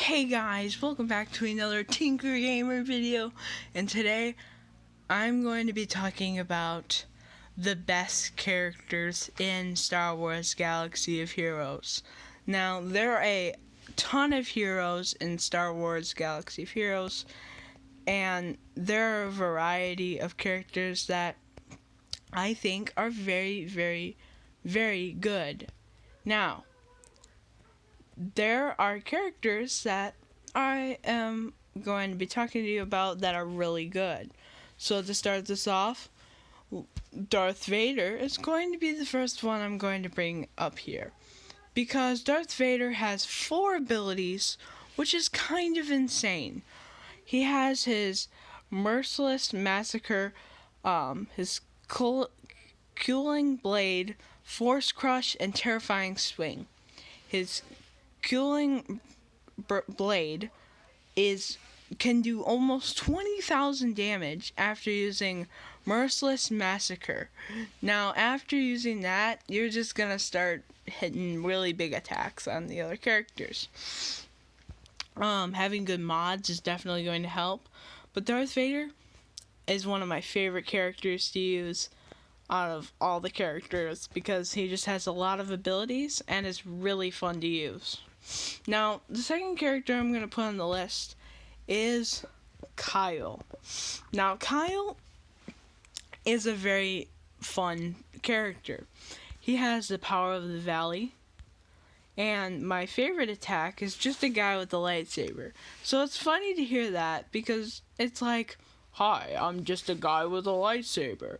Hey guys, welcome back to another Tinker Gamer video, and today I'm going to be talking about the best characters in Star Wars Galaxy of Heroes. Now, there are a ton of heroes in Star Wars Galaxy of Heroes, and there are a variety of characters that I think are very, very, very good. Now, there are characters that I am going to be talking to you about that are really good. So to start this off, Darth Vader is going to be the first one I'm going to bring up here. Because Darth Vader has 4 abilities, which is kind of insane. He has his Merciless Massacre, his Cooling Blade, Force Crush, and Terrifying Swing. His Cooling Blade can do almost 20,000 damage after using Merciless Massacre. Now, after using that, you're just gonna start hitting really big attacks on the other characters. Having good mods is definitely going to help, but Darth Vader is one of my favorite characters to use out of all the characters because he just has a lot of abilities and is really fun to use. Now, the second character I'm going to put on the list is Kyle. Now, Kyle is a very fun character. He has the power of the valley, and my favorite attack is just a guy with a lightsaber. So it's funny to hear that because it's like, hi, I'm just a guy with a lightsaber.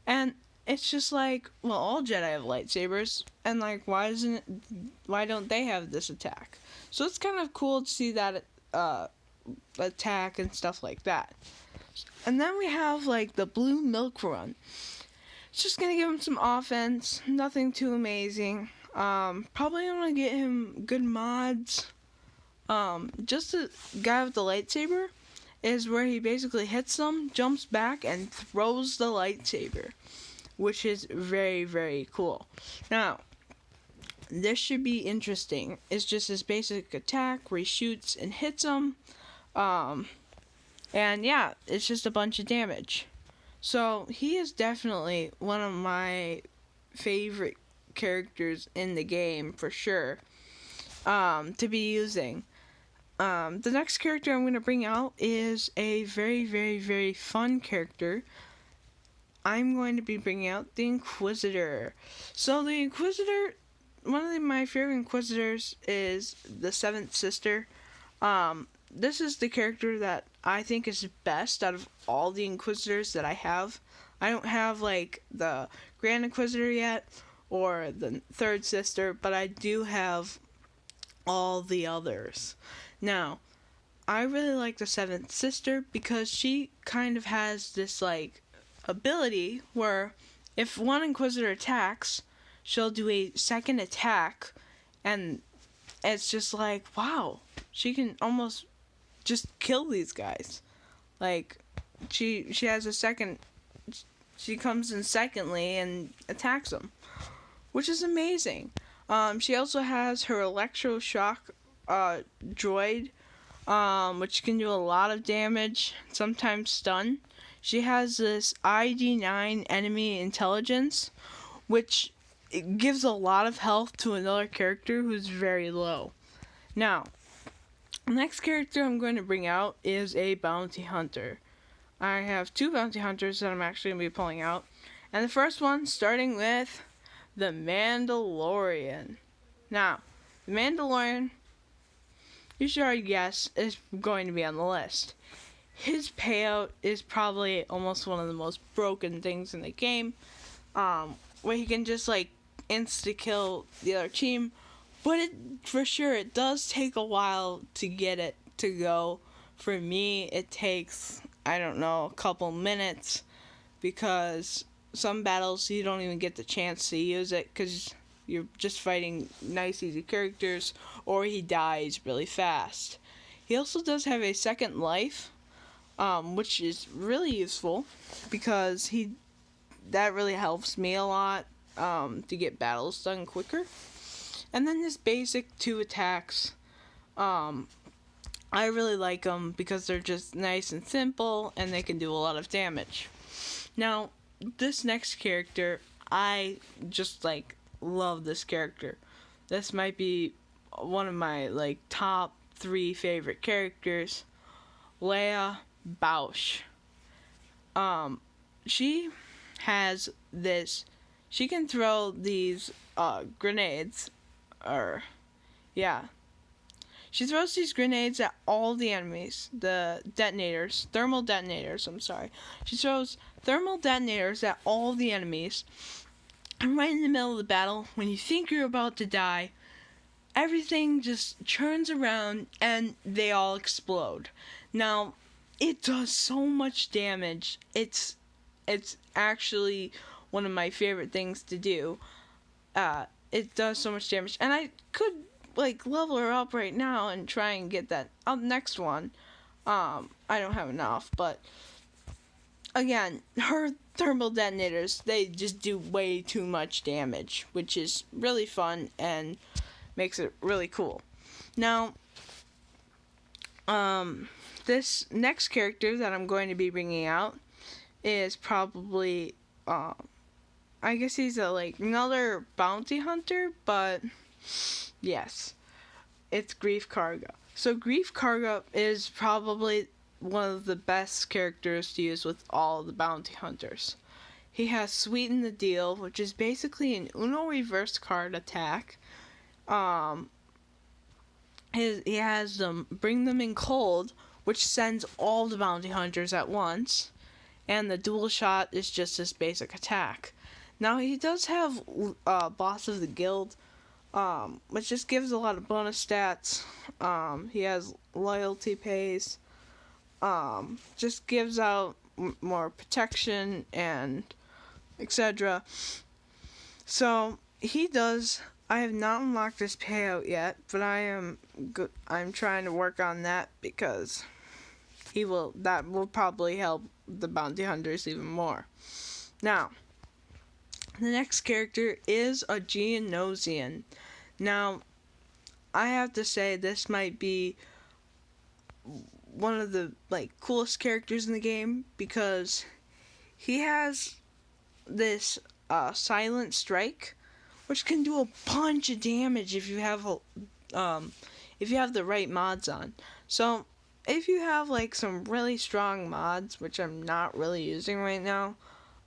And it's just like, well, all Jedi have lightsabers, and like, why don't they have this attack? So it's kind of cool to see that attack and stuff like that. And then we have like the Blue Milk Run. It's just gonna give him some offense, nothing too amazing. Probably gonna get him good mods. Just a guy with the lightsaber is where he basically hits them, jumps back, and throws the lightsaber, which is very, very cool. Now, this should be interesting. It's just his basic attack where he shoots and hits them. And yeah, it's just a bunch of damage. So, he is definitely one of my favorite characters in the game, for sure, to be using. The next character I'm going to bring out is a very, very, very fun character. I'm going to be bringing out the Inquisitor. So the Inquisitor, one of my favorite Inquisitors is the 7th Sister. This is the character that I think is best out of all the Inquisitors that I have. I don't have like the Grand Inquisitor yet or the 3rd Sister, but I do have all the others. Now, I really like the 7th Sister because she kind of has this like ability where if one Inquisitor attacks, she'll do a second attack, and it's just like, wow, she can almost just kill these guys. Like, she has a second, she comes in secondly and attacks them, which is amazing. She also has her electroshock droid, which can do a lot of damage, sometimes stun. She has this ID9 enemy intelligence, which it gives a lot of health to another character who's very low. Now, the next character I'm going to bring out is a bounty hunter. I have 2 bounty hunters that I'm actually going to be pulling out. And the first one, starting with the Mandalorian. Now, the Mandalorian, you should already guess, is going to be on the list. His payout is probably almost one of the most broken things in the game, where he can just like insta-kill the other team, but for sure it does take a while to get it to go. For me, it takes, I don't know, a couple minutes, because some battles you don't even get the chance to use it because you're just fighting nice, easy characters, or he dies really fast. He also does have a second life, which is really useful because that really helps me a lot to get battles done quicker. And then his basic 2 attacks I really like them because they're just nice and simple and they can do a lot of damage. Now, this next character, I just like love this character. This might be one of my like top 3 favorite characters. Leia Bausch. She has this. She can throw these grenades, or yeah, she throws these grenades at all the enemies. The detonators, thermal detonators. I'm sorry. She throws thermal detonators at all the enemies. And right in the middle of the battle, when you think you're about to die, everything just churns around and they all explode. Now, it does so much damage. It's actually one of my favorite things to do. It does so much damage, and I could like level her up right now and try and get that next one. I don't have enough, but again, her thermal detonators, they just do way too much damage, which is really fun and makes it really cool. Now, this next character that I'm going to be bringing out is probably, I guess he's another bounty hunter, but yes, it's Grief Karga. So Grief Karga is probably one of the best characters to use with all the bounty hunters. He has Sweeten the Deal, which is basically an Uno reverse card attack. He has Bring Them in Cold, which sends all the bounty hunters at once. And the dual shot is just his basic attack. Now he does have Boss of the Guild, which just gives a lot of bonus stats. He has loyalty pays. Just gives out more protection and etc. So he does. I have not unlocked his payout yet, but I'm trying to work on that because that will probably help the bounty hunters even more. Now, the next character is a Geonosian. Now, I have to say this might be one of the coolest characters in the game because he has this silent strike, which can do a bunch of damage if you have the right mods on. So if you have some really strong mods, which I'm not really using right now,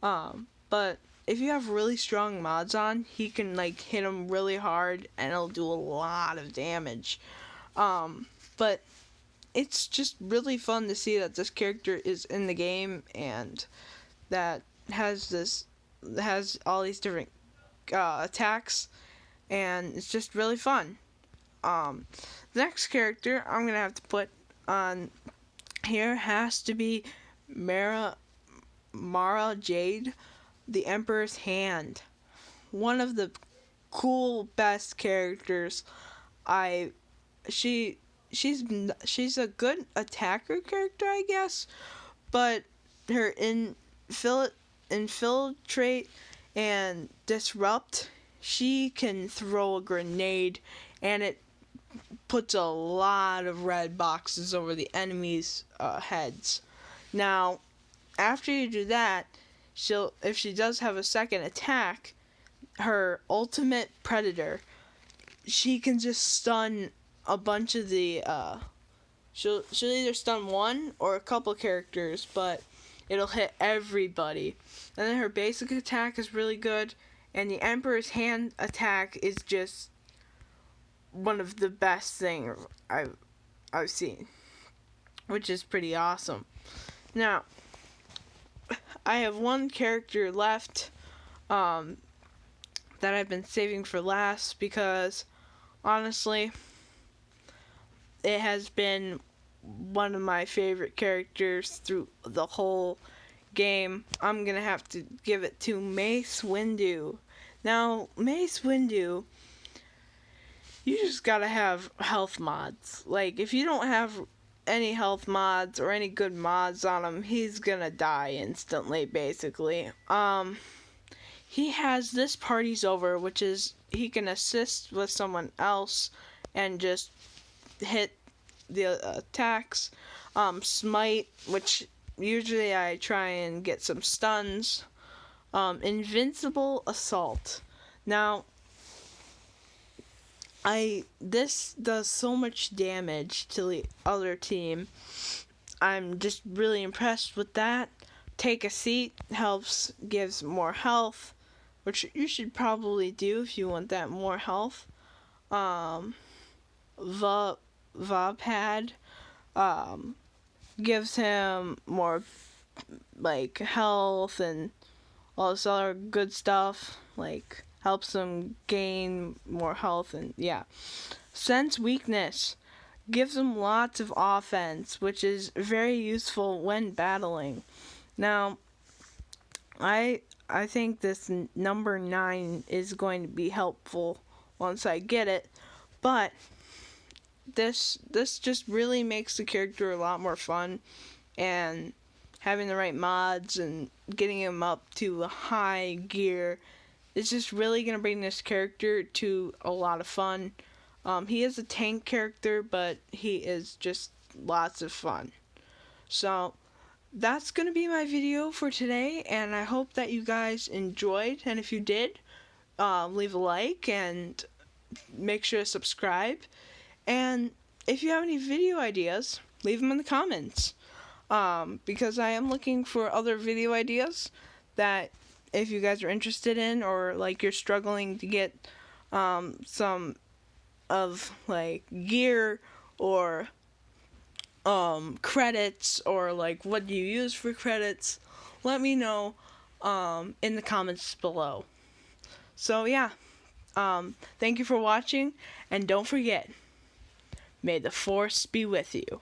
but if you have really strong mods on, he can hit him really hard and it'll do a lot of damage. But it's just really fun to see that this character is in the game and that has all these different attacks, and it's just really fun. The next character I'm gonna have to put on here has to be Mara Jade, the Emperor's Hand. One of the cool best characters. She's a good attacker character, I guess, but her infiltrate and disrupt, she can throw a grenade and it puts a lot of red boxes over the enemies' heads. Now, after you do that, if she does have a second attack, her ultimate predator, she can just stun a bunch of the she'll either stun one or a couple characters, but it'll hit everybody. And then her basic attack is really good, and the Emperor's Hand attack is just one of the best things I've seen, which is pretty awesome. Now, I have one character left that I've been saving for last because honestly, it has been one of my favorite characters through the whole game. I'm gonna have to give it to Mace Windu. Now, Mace Windu, you just gotta have health mods. If you don't have any health mods or any good mods on him, he's gonna die instantly, basically. He has This Party's Over, which is he can assist with someone else and just hit the attacks. Smite, which usually I try and get some stuns. Invincible Assault. Now, this does so much damage to the other team. I'm just really impressed with that. Take a Seat gives more health, which you should probably do if you want that more health. Vapad gives him more like health and all this other good stuff, like helps him gain more health, and yeah. Sense Weakness gives him lots of offense, which is very useful when battling. Now, I think this number 9 is going to be helpful once I get it, but this just really makes the character a lot more fun, and having the right mods and getting him up to a high gear is just really going to bring this character to a lot of fun. He is a tank character, but he is just lots of fun. So that's going to be my video for today, and I hope that you guys enjoyed, and if you did, leave a like and make sure to subscribe, and if you have any video ideas, leave them in the comments, because I am looking for other video ideas that if you guys are interested in, or like you're struggling to get some of like gear or credits, or like what do you use for credits, let me know in the comments below. So yeah, thank you for watching, and don't forget, may the Force be with you.